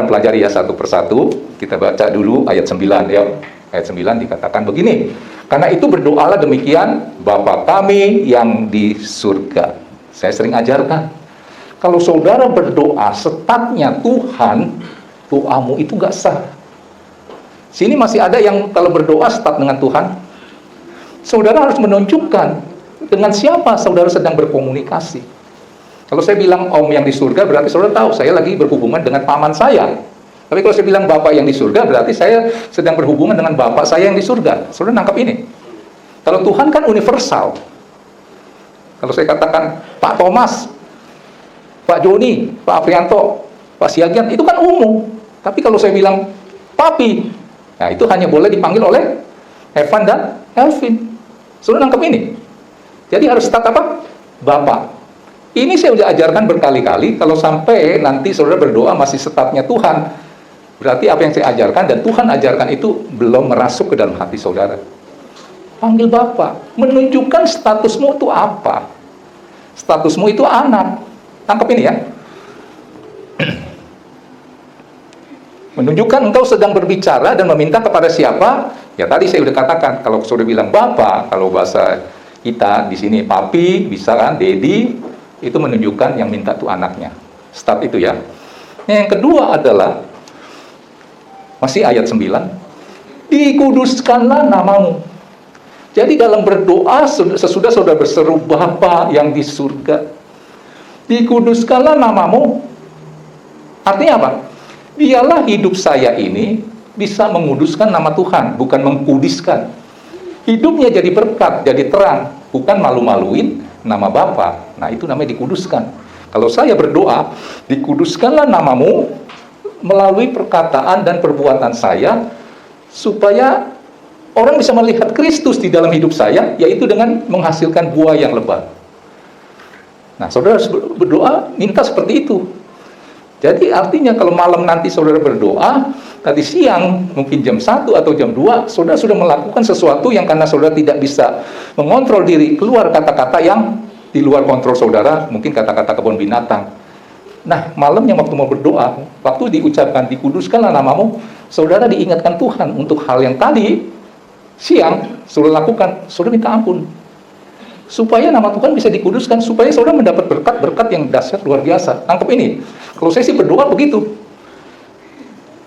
akan pelajari ya satu persatu. Kita baca dulu ayat 9 ya. Ayat 9 dikatakan begini. Karena itu berdoalah demikian, Bapa kami yang di surga. Saya sering ajarkan, kalau saudara berdoa setatnya Tuhan, doamu itu gak sah. Sini masih ada yang kalau berdoa setat dengan Tuhan. Saudara harus menunjukkan dengan siapa saudara sedang berkomunikasi. Kalau saya bilang Om yang di surga, berarti saudara tahu saya lagi berhubungan dengan paman saya. Tapi kalau saya bilang Bapak yang di surga, berarti saya sedang berhubungan dengan Bapak saya yang di surga. Saudara nangkap ini? Kalau Tuhan kan universal. Kalau saya katakan Pak Thomas, Pak Joni, Pak Afrianto, Pak Siagian, itu kan umum. Tapi kalau saya bilang Papi, nah itu hanya boleh dipanggil oleh Evan dan Elvin. Saudara nangkep ini? Jadi harus start apa? Bapak. Ini saya sudah ajarkan berkali-kali. Kalau sampai nanti saudara berdoa masih setatnya Tuhan, berarti apa yang saya ajarkan dan Tuhan ajarkan itu belum merasuk ke dalam hati saudara. Panggil Bapak, menunjukkan statusmu itu apa. Statusmu itu anak. Tangkap ini ya. Menunjukkan engkau sedang berbicara dan meminta kepada siapa? Ya tadi saya sudah katakan, kalau saudara bilang Bapak, kalau bahasa kita di sini Papi, bisa kan, Dedi, itu menunjukkan yang minta itu anaknya. Start itu ya. Yang kedua adalah masih ayat 9. Dikuduskanlah namamu. Jadi dalam berdoa sesudah saudara berseru Bapa yang di surga, dikuduskanlah namamu. Artinya apa? Biarlah hidup saya ini bisa menguduskan nama Tuhan, bukan mengkudiskan. Hidupnya jadi berkat, jadi terang, bukan malu-maluin nama Bapa. Nah, itu namanya dikuduskan. Kalau saya berdoa, dikuduskanlah namamu melalui perkataan dan perbuatan saya, supaya orang bisa melihat Kristus di dalam hidup saya, yaitu dengan menghasilkan buah yang lebat. Nah, saudara harus berdoa, minta seperti itu. Jadi artinya kalau malam nanti saudara berdoa, tadi siang, mungkin jam 1 atau jam 2, saudara sudah melakukan sesuatu yang karena saudara tidak bisa mengontrol diri, keluar kata-kata yang di luar kontrol saudara, mungkin kata-kata kebun binatang. Nah, malamnya waktu mau berdoa, waktu diucapkan, dikuduskanlah namamu, saudara diingatkan Tuhan untuk hal yang tadi, siang, saudara lakukan, saudara minta ampun. Supaya nama Tuhan bisa dikuduskan, supaya saudara mendapat berkat-berkat yang dahsyat luar biasa. Tangkap ini. Kalau saya sih berdoa begitu.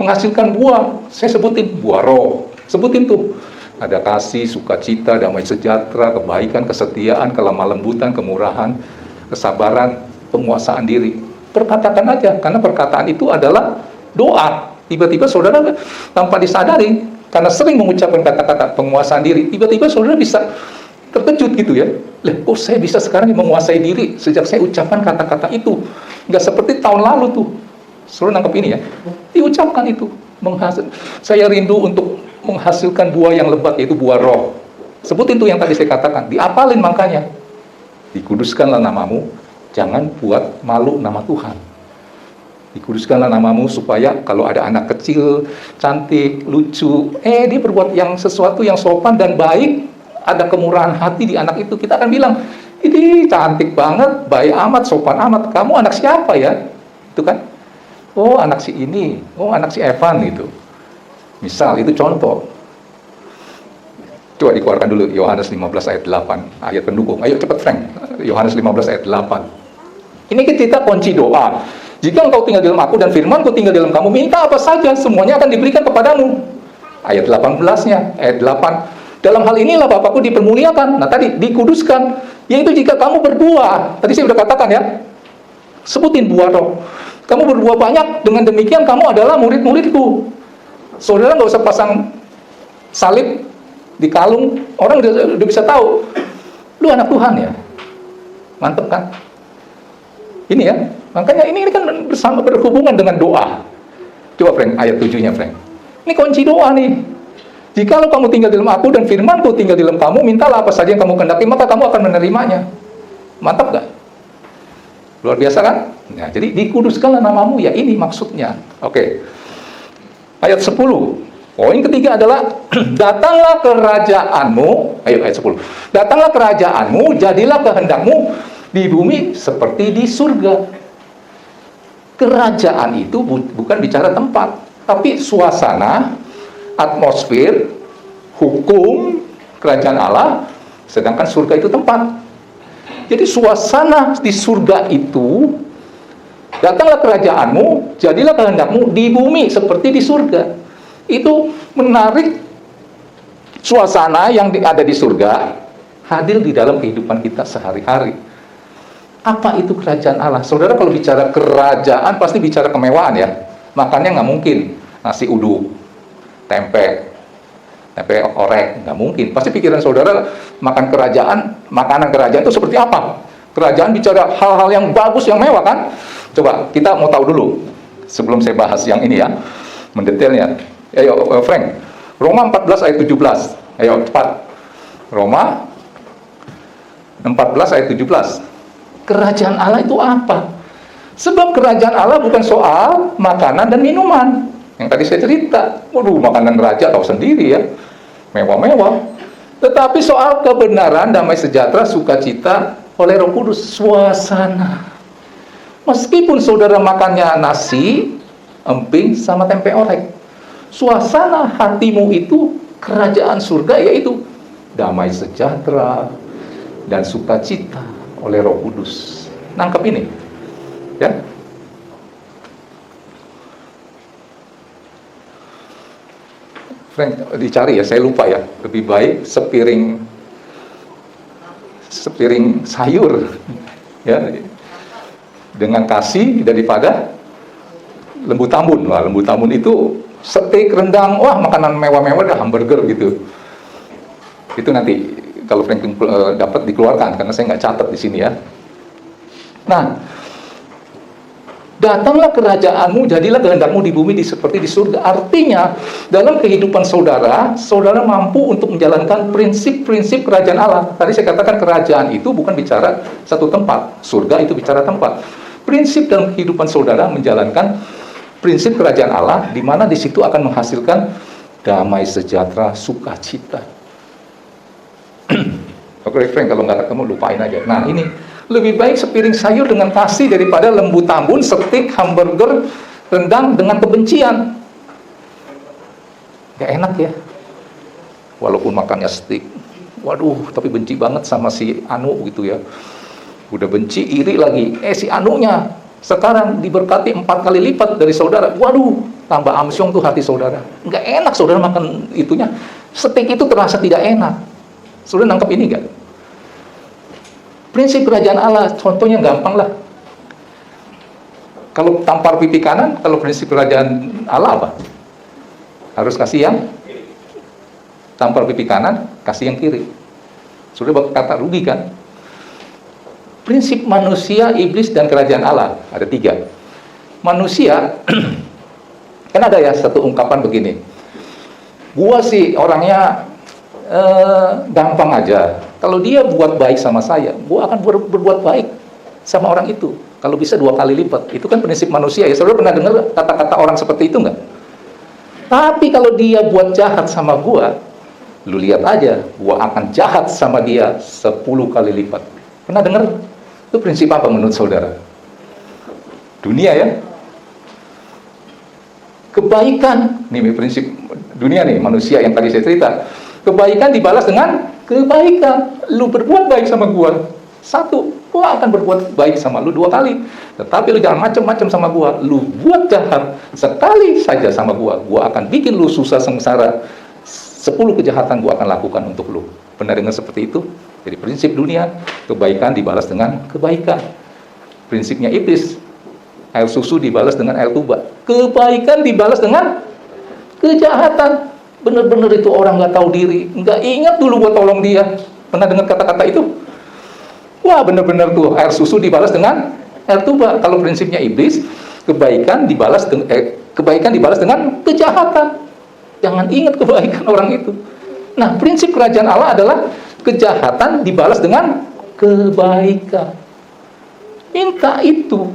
Menghasilkan buah, saya sebutin buah roh. Sebutin tuh. Ada kasih, sukacita, damai sejahtera, kebaikan, kesetiaan, kelemah lembutan, kemurahan, kesabaran, penguasaan diri. Perkatakan aja, karena perkataan itu adalah doa. Tiba-tiba saudara tanpa disadari, karena sering mengucapkan kata-kata penguasaan diri, tiba-tiba saudara bisa terkejut gitu ya. Lah, kok saya bisa sekarang menguasai diri sejak saya ucapkan kata-kata itu? Nggak seperti tahun lalu tuh. Saudara nangkep ini ya. Diucapkan itu. Saya rindu untuk menghasilkan buah yang lebat, yaitu buah roh. Sebutin tuh yang tadi saya katakan. Diapalin makanya. Dikuduskanlah namamu. Jangan buat malu nama Tuhan. Dikuduskanlah namamu supaya kalau ada anak kecil, cantik, lucu, dia berbuat yang sesuatu yang sopan dan baik, ada kemurahan hati di anak itu, kita akan bilang, ini cantik banget, baik amat, sopan amat, kamu anak siapa ya? Itu kan? Oh, anak si ini, oh, anak si Evan gitu. Misal, itu contoh. Coba dikeluarkan dulu Yohanes 15 ayat 8, ayat pendukung. Ayo cepat Frank, Yohanes 15 ayat 8. Ini kita kunci doa. Jika engkau tinggal di dalam aku dan firman-Ku tinggal di dalam kamu, minta apa saja, semuanya akan diberikan kepadamu. Ayat 18-nya, ayat 8. Dalam hal inilah Bapakku dipermuliakan. Nah tadi, dikuduskan. Yaitu jika kamu berbuah. Tadi saya sudah katakan ya. Sebutin buah roh. Kamu berbuah banyak, dengan demikian kamu adalah murid-muridku. Saudara nggak usah pasang salib di kalung. Orang udah bisa tahu. Lu anak Tuhan ya. Mantep kan? Ini ya. Makanya ini kan bersama berhubungan dengan doa. Coba Frank, ayat 7-nya Frank. Ini kunci doa nih. Jikalau kamu tinggal di dalam aku dan firman-Ku tinggal di dalam kamu, mintalah apa saja yang kamu kehendaki, maka kamu akan menerimanya. Mantap gak? Luar biasa kan? Nah, jadi dikuduskanlah namamu, ya ini maksudnya. Oke. Ayat 10. Poin ketiga adalah datanglah kerajaanmu. Ayo ayat 10. Datanglah kerajaanmu, jadilah kehendakmu di bumi seperti di surga. kerajaan itu bukan bicara tempat, tapi suasana, atmosfer, hukum kerajaan Allah, sedangkan surga itu tempat. Jadi suasana di surga itu, datanglah kerajaanmu, jadilah kehendakmu di bumi seperti di surga. Itu menarik suasana yang ada di surga hadir di dalam kehidupan kita sehari-hari. Apa itu kerajaan Allah? Saudara, kalau bicara kerajaan pasti bicara kemewahan ya. Makannya nggak mungkin nasi uduk, tempe orek, nggak mungkin. Pasti pikiran saudara makan kerajaan, makanan kerajaan itu seperti apa? Kerajaan bicara hal-hal yang bagus, yang mewah kan? Coba kita mau tahu dulu sebelum saya bahas yang ini ya, mendetailnya. Ayo Frank, Roma 14 ayat 17. Ayo cepat. Roma 14 ayat 17. Kerajaan Allah itu apa? Sebab kerajaan Allah bukan soal makanan dan minuman. Yang tadi saya cerita. Waduh, makanan raja tahu sendiri ya. Mewah-mewah. Tetapi soal kebenaran, damai sejahtera, sukacita oleh Roh Kudus. Suasana. Meskipun saudara makannya nasi, emping, sama tempe orek, suasana hatimu itu kerajaan surga, yaitu damai sejahtera dan sukacita oleh Roh Kudus. Nangkep ini ya. Frank, dicari ya, saya lupa ya. Lebih baik sepiring sayur ya dengan kasih daripada lembu tambun. Wah, lembu tambun itu steak, rendang, wah makanan mewah-mewah, hamburger gitu. Itu nanti kalau Frank dapat dikeluarkan, karena saya nggak catat di sini ya. Nah, datanglah kerajaanmu, jadilah kehendakmu di bumi seperti di surga. Artinya, dalam kehidupan saudara, saudara mampu untuk menjalankan prinsip-prinsip kerajaan Allah. Tadi saya katakan kerajaan itu bukan bicara satu tempat, surga itu bicara tempat. Prinsip dalam kehidupan saudara menjalankan prinsip kerajaan Allah, di mana di situ akan menghasilkan damai sejahtera, sukacita. Oke, Frank, kalau nggak ketemu lupain aja. Nah, ini lebih baik sepiring sayur dengan kasih daripada lembu tambun, steak, hamburger, rendang dengan kebencian. Gak enak ya. Walaupun makannya steak, waduh, tapi benci banget sama si Anu gitu ya. Udah benci, iri lagi. Si Anunya sekarang diberkati 4 kali lipat dari saudara. Waduh, tambah amsyong tuh hati saudara. Gak enak saudara makan itunya. Steak itu terasa tidak enak. Saudara nangkep ini gak? Prinsip kerajaan Allah, contohnya gampang lah. Kalau tampar pipi kanan, kalau prinsip kerajaan Allah apa? Harus kasih yang tampar pipi kanan, kasih yang kiri. Sudah kata rugi kan? Prinsip manusia, iblis, dan kerajaan Allah ada 3. Manusia, kan ada ya satu ungkapan begini. Gua sih orangnya gampang aja. Kalau dia buat baik sama saya, gua akan berbuat baik sama orang itu. Kalau bisa 2 kali lipat. Itu kan prinsip manusia ya. Saudara pernah dengar kata-kata orang seperti itu nggak? Tapi kalau dia buat jahat sama gua, lu lihat aja, gua akan jahat sama dia 10 kali lipat. Pernah dengar? Itu prinsip apa menurut saudara? Dunia ya. Kebaikan, nih prinsip dunia nih, manusia yang tadi saya cerita. Kebaikan dibalas dengan kebaikan. Lu berbuat baik sama gua 1, gua akan berbuat baik sama lu 2 kali. Tetapi lu jangan macam-macam sama gua. Lu buat jahat sekali saja sama gua akan bikin lu susah sengsara. 10 kejahatan gua akan lakukan untuk lu. Pernah dengar seperti itu? Jadi prinsip dunia, kebaikan dibalas dengan kebaikan. Prinsipnya iblis, air susu dibalas dengan air tuba. Kebaikan dibalas dengan kejahatan. Benar-benar itu orang nggak tahu diri, nggak ingat dulu buat tolong dia. Pernah dengar kata-kata itu? Wah, benar-benar tuh air susu dibalas dengan air tuba. Kalau prinsipnya iblis, kebaikan dibalas dengan kejahatan. Jangan ingat kebaikan orang itu. Nah, prinsip kerajaan Allah adalah kejahatan dibalas dengan kebaikan. Minta itu.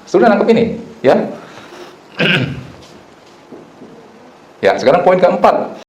Sudah nangkep ini, ya? Ya, sekarang poin keempat.